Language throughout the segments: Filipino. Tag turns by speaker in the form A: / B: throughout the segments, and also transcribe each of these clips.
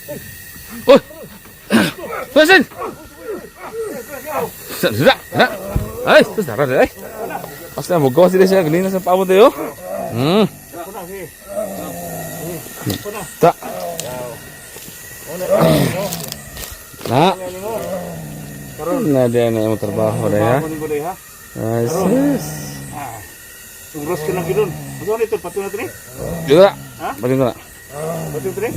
A: Uy! Pasin! Sudah, sudah. Ay, sudah, ay. Pasti mo gawa sila siya, galing na sa pabo tayo. Tak. Nah. Nah, dia na yung trabaho na ya. Asis.
B: Urus ka lang gano'n. Ano ito? Patuloy natin eh?
A: Juga. Balik ko na.
B: Patuloy natin eh?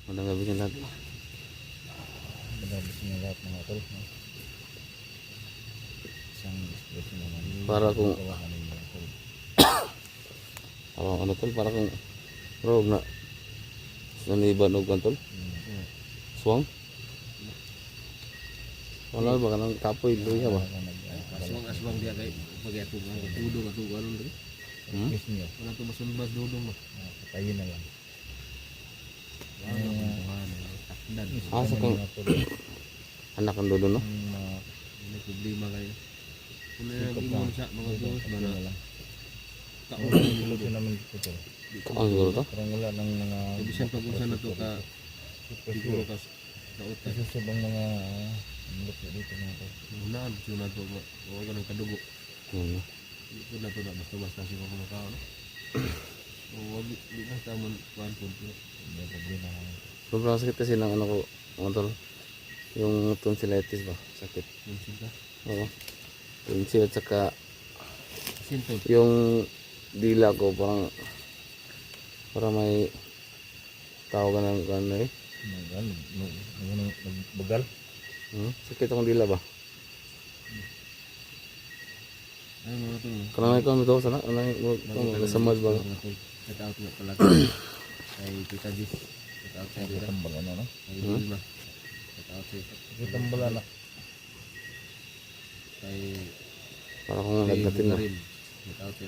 A: Magandang gabi niya lahat. Para kung ano tol, para kung roog na naniban og tol. Swang. Wala ba kanang kapoy luya ba?
C: Aswang dia kay pag-ato nga dudong ato aron diri. Wala to masulbas dudong mo.
B: Patayin na lang.
A: Asa kang anak ang dodo no?
C: May problema kayo. Kung yung imon sa mga dos mana kaon
B: Ito namin ito.
A: Ang siguro to?
B: Parang wala ng mga...
C: bisan pag unsa na to ka siguro ka utay.
B: Isa sa bang mga... Lupa dito na ito.
C: Unaan siya na to o ka ng kadugo.
A: Yan.
C: Ito na to na basta-basta siya kung makao no. O wag di na tamon kuan punto.
B: May problema namin.
A: Sobrang sakit kasi ng ano ko, ano tol? Yung tonsillitis ba? Sakit.
C: Yung sinta.
A: Oo. Tonsil at saka
C: Sinto.
A: yung dila ko parang may tawagan ng ano eh.
B: Nagbagal?
A: Sakit akong dila ba?
C: Ay mga tol.
A: Karang ikaw ito sana sa mud ba?
C: Set out nga pala kay Tita Jis. Set out sa dira.
B: Tambal ano no?
C: Kay Wilma. Set out sa
B: Ito tambal na.
C: kay
A: Para kung nagdating na.
C: Set out sa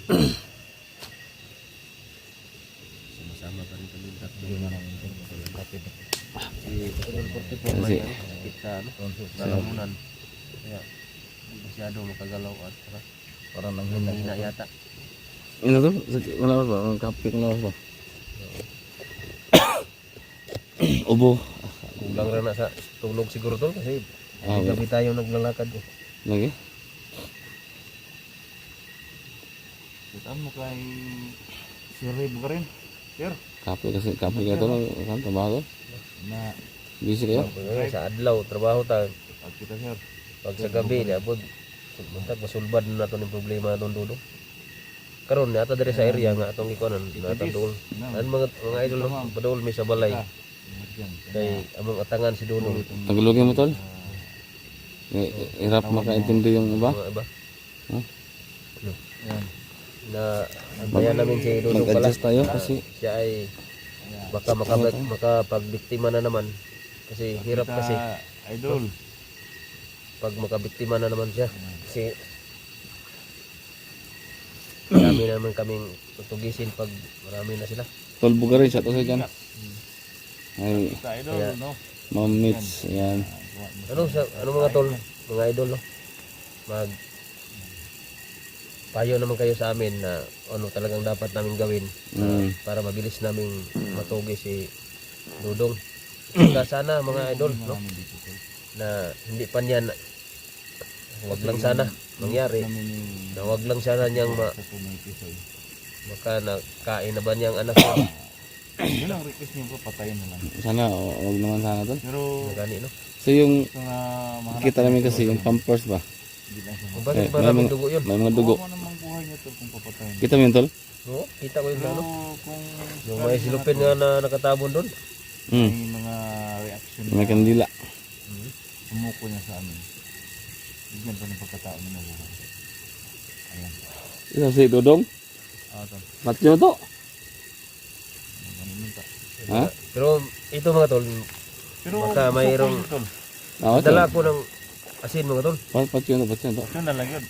C: sama-sama pa rin kami tatlo.
B: Hindi na namin ito. Kapit.
C: Si Patrol 44 man yan. Kita ano? Lalamunan. Kaya hindi masyado makagalaw at
B: Parang
C: hina
B: nanghina.
C: yata.
A: Ano to? Wala ba? Ang kapit na ba? Ubo.
C: Kulang rin na sa tulog siguro tol kasi
A: Ah,
C: gabi tayo naglalakad eh.
A: Lagi?
B: Saan mo kay... Sir ba rin? Sir?
A: Kapit ka to kan trabaho.
B: Na...
A: Busy kayo?
C: Sa adlaw trabaho ta
B: Pag kita sir.
C: pag sa gabi na abot buntag masulbad na to ng problema atong dulo. Karon na ata diri sa area nga atong ikonan na dool. An mga idol no, padol mi sa balay. Kay among atangan si Dudong.
A: Tagalogin mo tol? Hirap makaintindi yung iba?
C: Mga iba.
A: Huh?
B: Yan.
C: Na antayan namin si Dudong pala.
A: Mag-adjust tayo kasi
C: Siya ay baka makapagbiktima na naman. Kasi hirap kasi
B: Idol.
C: pag makabiktima na naman siya. Kasi marami naman kaming tutugisin pag marami na sila.
A: tol Bugarin siya to sa dyan. Ay,
B: Sa idol,
C: Kaya-
B: no?
A: Ma'am Mitch, yan.
C: Ano mga tol, mga idol no? Mag payo naman kayo sa amin na ano talagang dapat namin gawin para mabilis naming matugi si Dudong. Kaya sana mga idol no na hindi pa niyan wag lang sana mangyari na wag lang sana niyang maka nakain na ba niyang anak niya
B: Yun ang request niyo po, patayin na lang.
A: Sana, wag naman sana tol.
B: Pero,
C: na gani no.
A: So yung
B: ito na mahanap
A: kita namin kasi yung pampers ba?
B: Hindi lang siya.
C: Kung bakit
A: may
C: maraming
A: mga-
C: dugo yun?
A: May mga dugo.
B: Kawawa namang buhay niya tol kung papatayin.
A: Kita mo yun tol?
C: Oo, kita ko yung
B: Pero
C: ano.
B: kung
C: Yung may silupin nga na nakatabon doon.
A: Hmm.
B: may mga reaction
A: May kandila.
B: sumuko niya sa amin. Bigyan pa ng pagkataon niya na buhay. Ayan.
A: Isa si Dodong.
B: Tol.
A: Matyo to.
B: Ganun yun, tol.
A: Ha?
C: Pero ito mga tol,
B: Pero
C: Baka mayroong-
B: gusto ko yun, tol.
A: Ah,
C: dala ko ng asin mga tol.
A: Patyo to.
B: Ito na lang yun.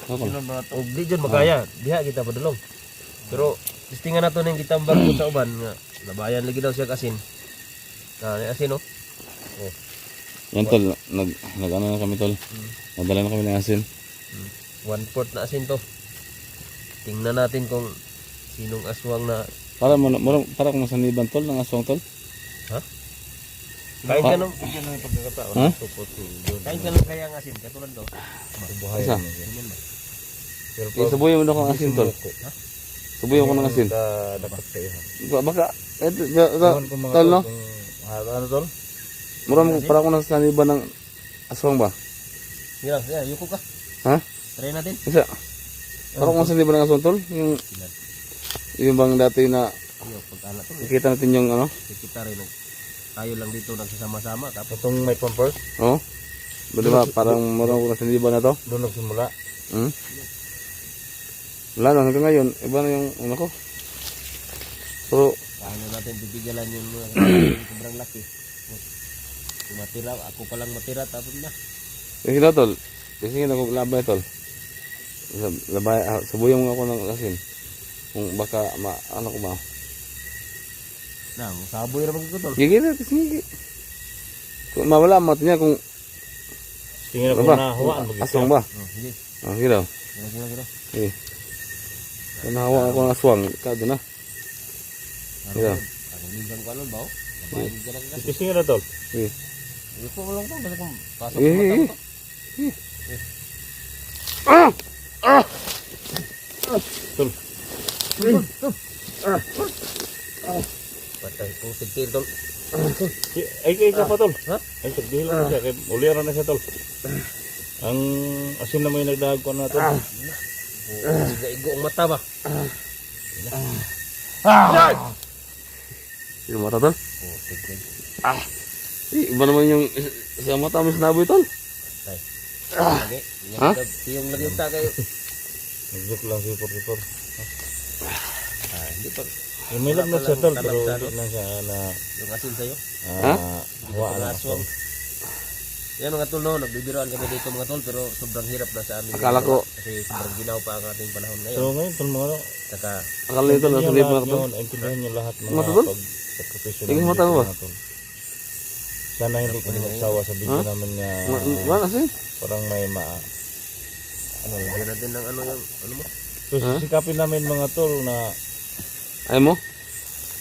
A: Ako.
B: Sino ba ito?
C: O di dyan makaya, diha kita padulong. Pero listingan nato ning gitambag ko sa uban nga labayan lagi daw siya asin. Na asin no.
A: Yan tol, nag ano na kami tol. Nadala na kami ng asin.
C: 1/4 na asin to. Tingnan natin kung sinong aswang na
A: Para kung masaniban tol ng aswang tol.
C: Kain ka nung,
B: Bigyan na yung pagkakataon.
A: Ha?
B: Tupot si Dodo.
C: kain ka nung kaya ang asin, katulad daw.
B: Buhay
A: Isa.
B: mo yan. Pero
A: Subuyan mo na akong asin tol. Subuyan ko ng asin.
B: Dapat sa iyo.
A: Baka,
B: Ewan ko mga
A: tol no?
B: kung ano tol?
A: Mura para kung nasaniban ng aswang ba?
C: Yan, yuko ka.
A: Ha?
C: Try natin.
A: Isa. Para kung nasaniban ng aswang tol, yung bang dati na
C: Yo, pag anak to,
A: nakita natin yung ano,
C: kita rin. Tayo lang dito nagsasama-sama. Tapos
B: Itong may pampers,
A: oh. Diba, parang mura kung nasaniban na to.
B: doon nagsimula.
A: Hmm? Wala na, hanggang ngayon, iba na yung ano ko. So,
C: paano natin bibigalan yung mga sobrang laki. Kung matira, ako pa lang matira, tapos na.
A: yung hila tol, kasi ako labay tol. Labay, subuyan mo ako ng asin. Kung baka, ano ko ba?
C: Na, saboy naman ko tol.
A: Gigi na, kasi gigi. Kung mawala, mati niya kung,
B: Tingin
A: ano
B: ako
A: ba?
B: na hawaan mo.
A: Aswang ba?
C: Sige,
A: Hila.
C: gila.
A: Sige. Kung nahawa ako ng aswang, kado na. Gila.
C: Ako minsan ko alam ba? Nabahin ka lang kasi.
B: Tingin na tol.
A: Sige.
C: Yuko mo lang to, basta kung pasok
A: Eh,
C: sa
A: eh,
C: mata ko.
B: Tol.
C: Patay, pusig tayo tol.
B: Ay, ka pa tol.
C: Ha?
B: Ay, tagdihil na siya. Uliran na siya tol. Ang asin na may nagdahag ko na tol.
C: Igo ang mata ba?
A: Yung mata tol.
C: Pusig tayo.
A: Iba naman yung sa mata mo sinaboy tol.
C: Lagi.
A: Ha?
C: Yung lagi yung kayo.
B: Nag-joke lang si Portitor.
C: Hindi pa.
B: Yung may lagnat siya tol, pero hindi na siya na
C: Yung asin sa'yo.
B: hawaan na
C: aswang. Yan mga tol, no, nagbibiroan kami dito mga tol, pero sobrang hirap na sa amin.
A: Akala ko-
C: Kasi sobrang ginaw pa ang ating panahon ngayon.
B: So ngayon tol mga
C: Saka,
A: Akala nito nasa libo na tol.
B: Intindihan niyo lahat mga
A: Mata, tol?
B: sa professional.
A: Tingin mata mo ba?
B: mga tol. Sana hindi ko magsawa sa video namin nga
A: Wala kasi.
B: parang may
C: lagyan natin ng ano yung, ano mo?
B: So sisikapin namin mga tol na
A: Ay mo?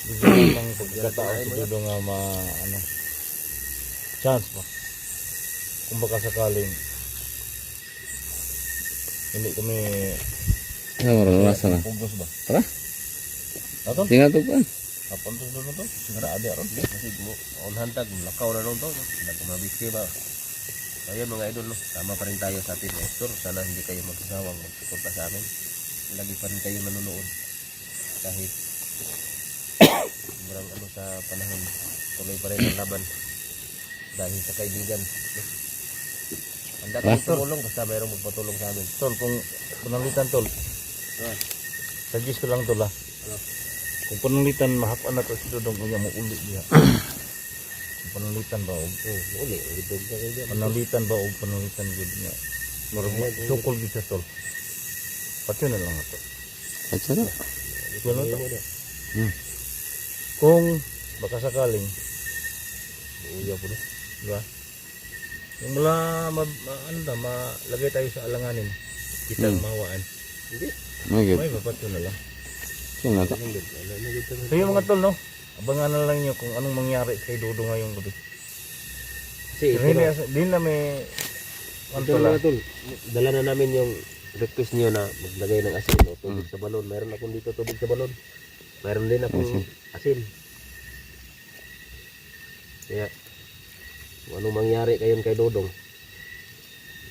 B: bigyan ng pagkataon sa dudo nga chance pa. Kung baka sakaling hindi kami
A: Ay, maranasan na.
B: pugos ba?
A: Tara.
B: Ato?
A: Tingnan to kan.
B: Kapuntos doon na to? Sigara adi aron?
C: Kasi on hantag, lakaw na nung to. Nagmabikti ba? Ayun mga idol, no? Tama pa rin tayo sa atin, Nestor. Sana hindi kayo magsasawang magsuporta sa amin. Lagi pa rin kayo nanonood. Kahit sobrang ano sa panahon, tuloy pa rin ang laban. Dahil sa kaibigan. No? Handa kayo tumulong, basta mayroong magpatulong sa amin.
B: Tol, kung pananglitan tol, suggest ko lang tol ha. Kung pananglitan, mahapan na to si Dodong kanya mo uli diha. Kung pananglitan ba o
C: Uli, ulidog ka kayo dyan.
B: pananglitan ba o pananglitan gud niya. Marag sukol gid sa tol. Patyo na lang ato.
A: At sana.
B: Ito na to. Kung baka sakaling
C: Uya po na.
B: diba? Yung mula malagay tayo sa alanganin. Kita mahawaan.
C: Hindi.
A: Magid.
B: May mapatyo na lang.
A: Sino na to?
B: So yung mga tol, no? Abangan na lang nyo kung anong mangyari kay Dodo ngayong gabi.
C: Kasi
B: Pero hindi na may
C: ito mga tol, dala na namin yung request niyo na maglagay ng asin o tubig sa balon. Mayroon akong dito tubig sa balon. Mayroon din akong asin. Kaya, kung anong mangyari kayon kay Dodong,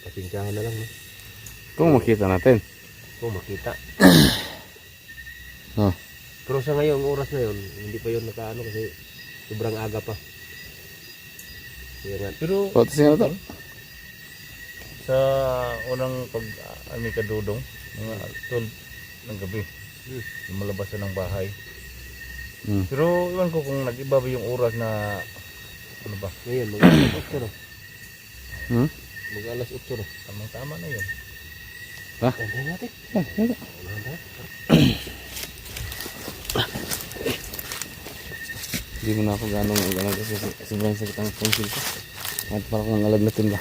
C: pasensyahan na lang. No?
A: Kung makita natin.
C: Kung makita.
A: Oh.
C: Pero sa ngayon, oras na yun, hindi pa yun nakaano kasi sobrang aga pa. Kaya nga,
B: pero
A: O, tingnan na to.
B: sa unang pag-ami ka Dodong, mga tol ng gabi, lumalabas siya ng bahay. Pero iwan ko kung nag-iba ba yung oras na ano ba?
C: ngayon, mag-alas 8 na. Mag-alas 8 na.
B: Tamang-tama na yun.
C: Anday natin.
A: Hindi mo na ako gano'ng kasi sobrang sakit ang tonsil ko. At parang kung nalagnatin ba.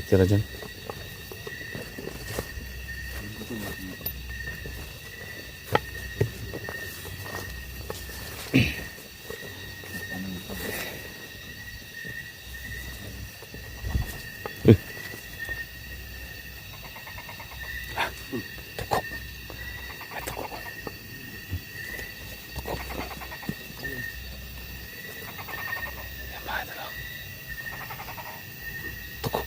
A: Tira dyan. Tuko. May tuko. Tuko. Yan ba ito lang? Tuko.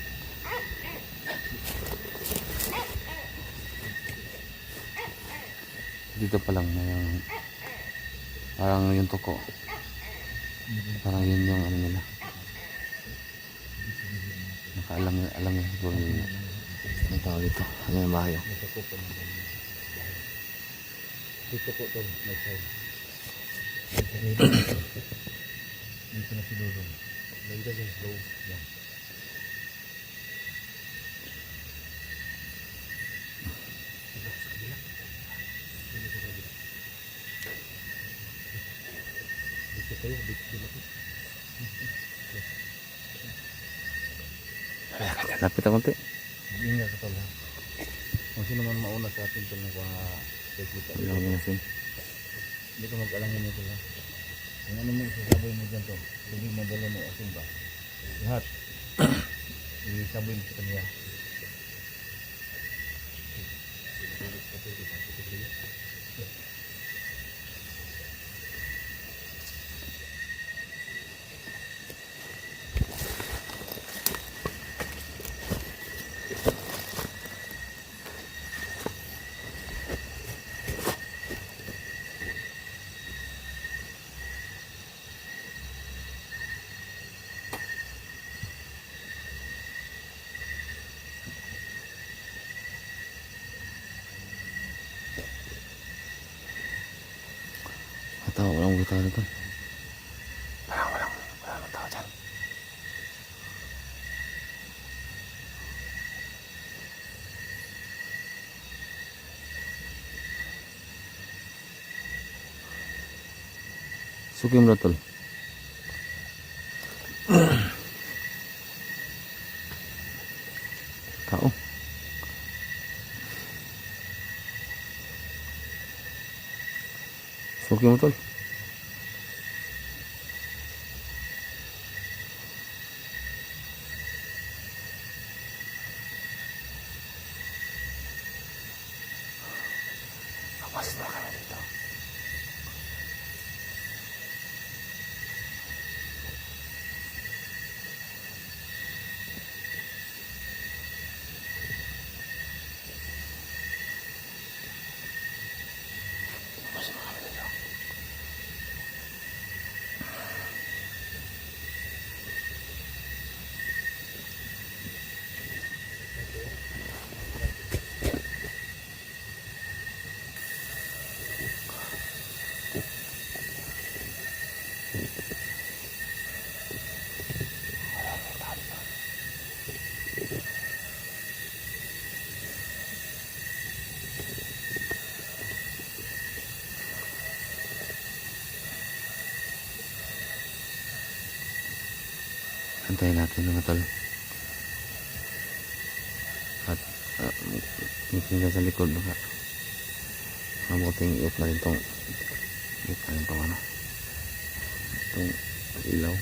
A: Dito pa lang yung parang yung tuko. Parang yun yung ano nila. Nakaalam niya siguro yung ang tawag dito. Ano yung bahay?
B: Dito po ito, may side. Dito na si Dudong. Nandiyan yung slow. Yan. Dito kayo, dito na.
A: Lapit ako konti.
B: Ingat ka pala. Kung sino man mauna sa atin ito ng mga teknika. Hindi ka mag-alangin ito lang. Kung ano mo isasaboy mo dyan to, hindi mo dala mo asin ba? Lahat. Isaboy mo sa kanya.
A: Ito, walang buta na ito. Walang tao dyan. Suki mo na tol. Tao. Suki mo tol. Masin na kami dito. Masin na kami dito. Antayin natin mga tol. At tingnan sa likod baka mabuting iot na rin tong ano itong ilaw.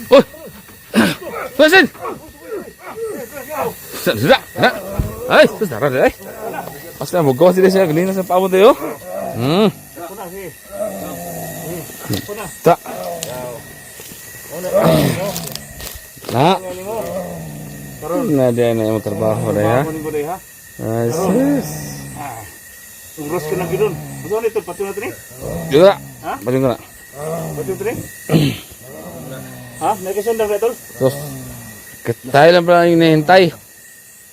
A: Oh! Pasin! Sudah! Ay! Sudah! Ay! Pas na bugaw sila siya. Ganina sa pabot tayo. Ta! Na! Na dia na yung trabaho dai ha.
B: Kunin ko dai ha.
A: Ay sis.
B: Ungros ka na gidon. Buto ni tol pati na tani.
A: Juga.
B: Ha?
A: Balik na.
B: Pati tani. Ha, may kasundang na tol.
A: Terus tayo lang pala yung nahintay.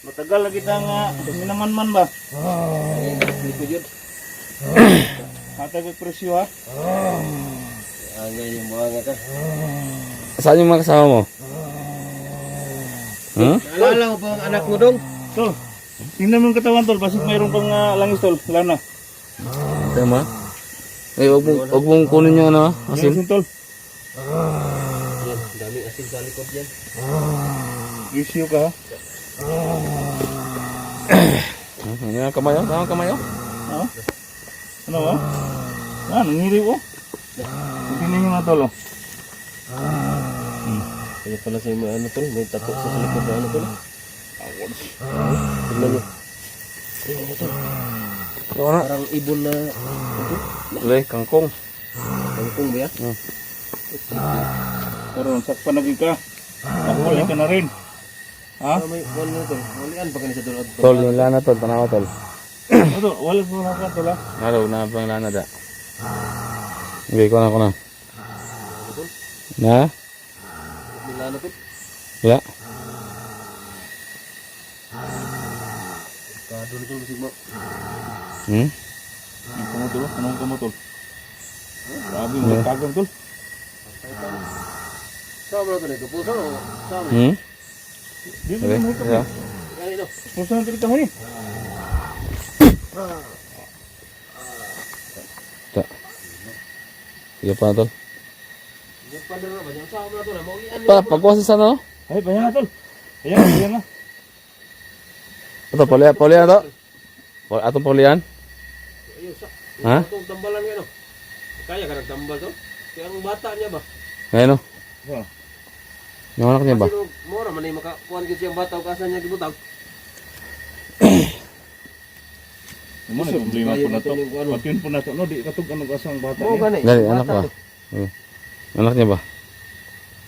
B: Matagal na kita nga minaman-man ba? Hatag og presyo ha.
C: Angay yung mga ka.
A: Saan yung mga kasama mo? Huh?
C: Naalala mo pa ang anak mo dong?
B: Tol. Tingnan mo yung katawan tol, basig mayroon pang langis tol, lana.
A: Tama. Eh, wag mong kunin yung ano,
B: Asin
A: asin.
B: tol.
C: Yan, daming asin sa likod yan.
B: Issue ka ha.
A: Yan, kamayo. Tama kamayo.
B: Ha? Ano ba? Ah, nangiri ko. Tingnan nyo nga tol oh.
C: Kaya pala sa may ano tol, may tato sa likod na ano tol. Tignan nyo. Ayun ano tol.
A: Ito na.
C: Parang ibon na
A: Ulay, kangkong.
C: kangkong ba yan?
B: Karon sakpan na gid ka. Nakuli ka na rin. Ha?
C: May wala na tol. Walian pa kanisa tol.
A: Tol, yung lana tol. Tanawa tol.
B: Ano, wala ko na ka tol ha.
A: Naraw, na pang lana da. Okay, ko na. Na?
C: Nila na tol.
A: Wala.
C: Kadon tol bisig mo.
A: Hmm?
B: Ang kamo tol, anong kamo tol? Grabe mo tagang tol.
C: Sama na tol, kapuso o sama.
A: Hmm?
B: Di ba
A: Okay,
B: mo ka?
A: ya.
C: Yan ito.
B: Pusa na dito mo ni.
A: Ta. Iya pa tol.
C: Yung padar na ba? Yung sama na tol. Maulian
A: Pa, pagkuha sa sana no?
B: Ay, bayan na tol. Bayan na.
A: Ito, paulian na to. Atong paulian.
C: Ayun sa.
A: Ha?
C: Itong tambalan nga no. Kaya ka nagtambal to? Kaya ang bata niya ba?
A: Ngayon no?
B: Ha.
A: Yung anak niya ba?
C: Kasi mora man ay makakuha gid siyang bata o kasan niya gibutag.
B: Mo na problema po na to. Patin po na to no, di katug ano asang bata
C: Oo
B: niya.
C: gani.
A: Dali, anak ba? Anak niya ba?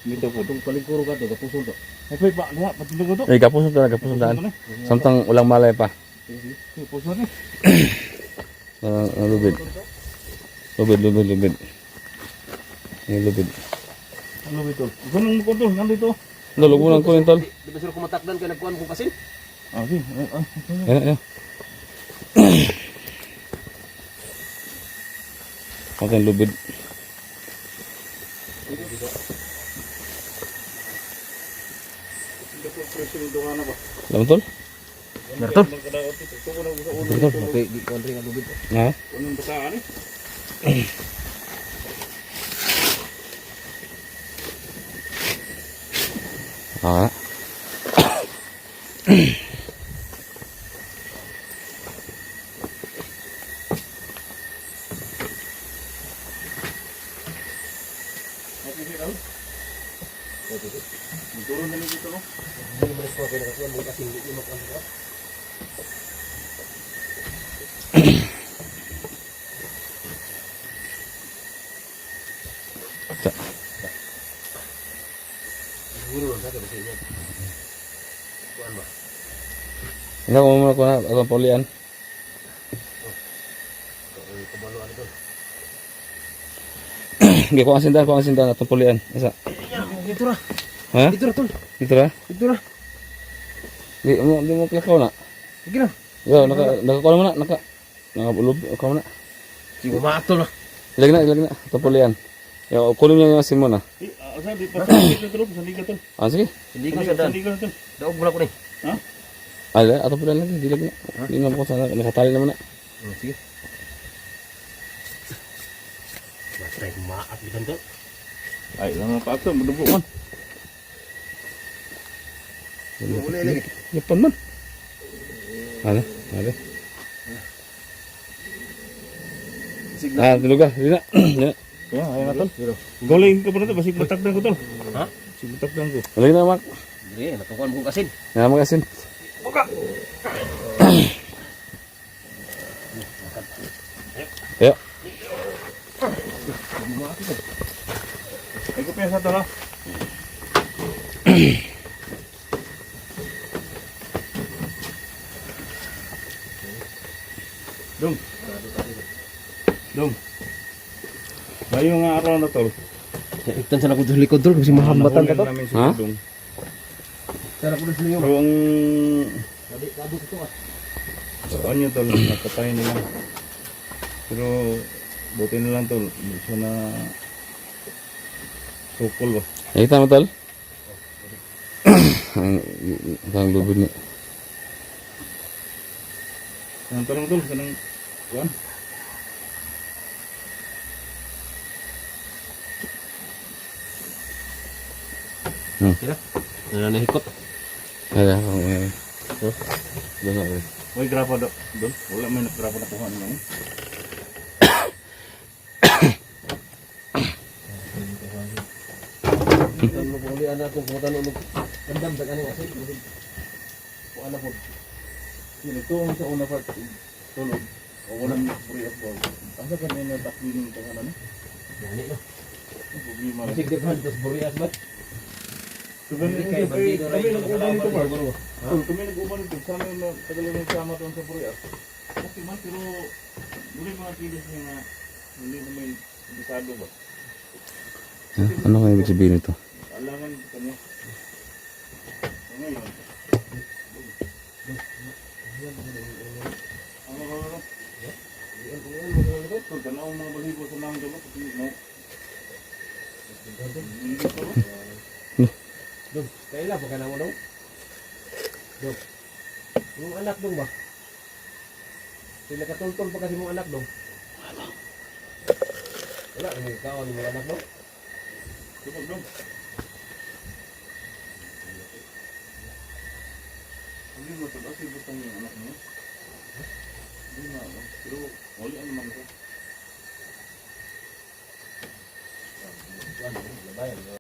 B: Dito po.
C: Itong palingkuro ka to, kapuso to.
B: Ay, pa, diha, patin ko to.
A: Eh, kapusong talaga, kapusong daan. Samtang ulang malay pa.
B: Pusa ni.
A: Lubid. Lubid. Yung lubid.
B: Ano ba tol? Ganun ko tol, nandito.
A: Lulog mo lang ko yung tol.
C: Di ba sila kumatakdan kaya nagkuhan kong kasin?
B: Ah, sige.
A: Ayan. Ating lubid. Alam tol?
C: Nartol.
B: Tol.
C: Okay, di kuhan rin ang lubid.
A: Ha?
B: Anong basaan eh?
A: Ah.
B: Turun na dito no.
C: Hindi mo nagkuhan kaya nagkuhan mo kasi hindi mo makuhan ko. Siguro lang sa kasi niya. Kuhan ba?
A: Hindi ko muna ko na atong paulian.
C: Kamaluan ito.
A: Hindi ko ang sindan atong paulian. Isa.
C: Dito ra.
A: Ha?
C: Dito ra tol.
A: Dito ra?
C: Dito ra.
A: Di mo klakaw na.
C: Sige na.
A: Yo, nakakuha mo na, nakabulob ka mo na.
C: Sige maatol na.
A: Ilagay na atong paulian. Yo, kunin niya yung asin mo na.
B: Asa di pa dito tol, sandi ka tol.
A: Ah, sige.
C: Hindi ko sa dan.
B: Sandi ka tol.
C: Daog mo na ko ni.
B: Ha?
A: Ala, atong paulian lagi, dilag na. Hindi na ko sana nakatali naman na.
C: Sige. Matay maat bitan to.
B: Ay, lang pa ato, madugo man.
C: Boleh lagi.
A: Yapan man. Ano? Ano? Ah, tulog ka. Hindi na. Hindi na.
B: Ya, ay na tol. Goleng ka pa na to, basig matakdan ko tol.
C: Ha?
B: Basig matakdan ko.
A: Lagi na, Mark.
C: Sige, natukuan kong kasin.
A: Nga magasin. Ayo.
B: Ay ko pesa tol ha. Dong. Dong. Bayo nga araw na tol.
C: Iktan sana ko sa likod tol kasi mahambatan ka to.
B: Namin si
A: Ha?
B: Dong.
C: Sana ko sa liyo.
B: Pero ang
C: Kabut ito ah.
B: ano tol, nakatay nila. Pero buti na lang tol, hindi siya na sukol ba?
A: Nakita mo tol? Ang lubid ni.
B: Ang tol tol, kanang kuan.
C: Ano na hikot?
A: Kaya ako eh. Doon ako.
B: May grapa do, Dong. Wala may grapa na kuha niya.
C: Ikan mo puli anak kung kutan ulo. Andam sa kaning asin. Ko ana po.
B: Sino to ang sa una part tulog. O walang free of ball. Asa ka na yung takwin ng ano?
C: Gani no.
B: Problema.
C: Masig different tos burias ba?
B: Kami nag-uban ito ba? Kami nag-uban ito. Sana yung tagalan yung sama doon sa Burias. Okay man, pero muli mga kilos niya na hindi naman bisado ba?
A: Ano kaya ibig sabihin ito?
B: Alangan kanya. Ngayon. Ano ba ano? Kung tanaw mga baligo sa mga gamot, no?
C: Dong, kaila pa ka na mo dong? Dong. Yung anak dong ba? Sila katultol pa kasi mong anak dong. Wala, yung kawan yung anak dong.
B: Tupag dong. Hindi mo ito, kasi gusto yung anak mo. Hindi na, pero wala naman ito.
C: Labayan.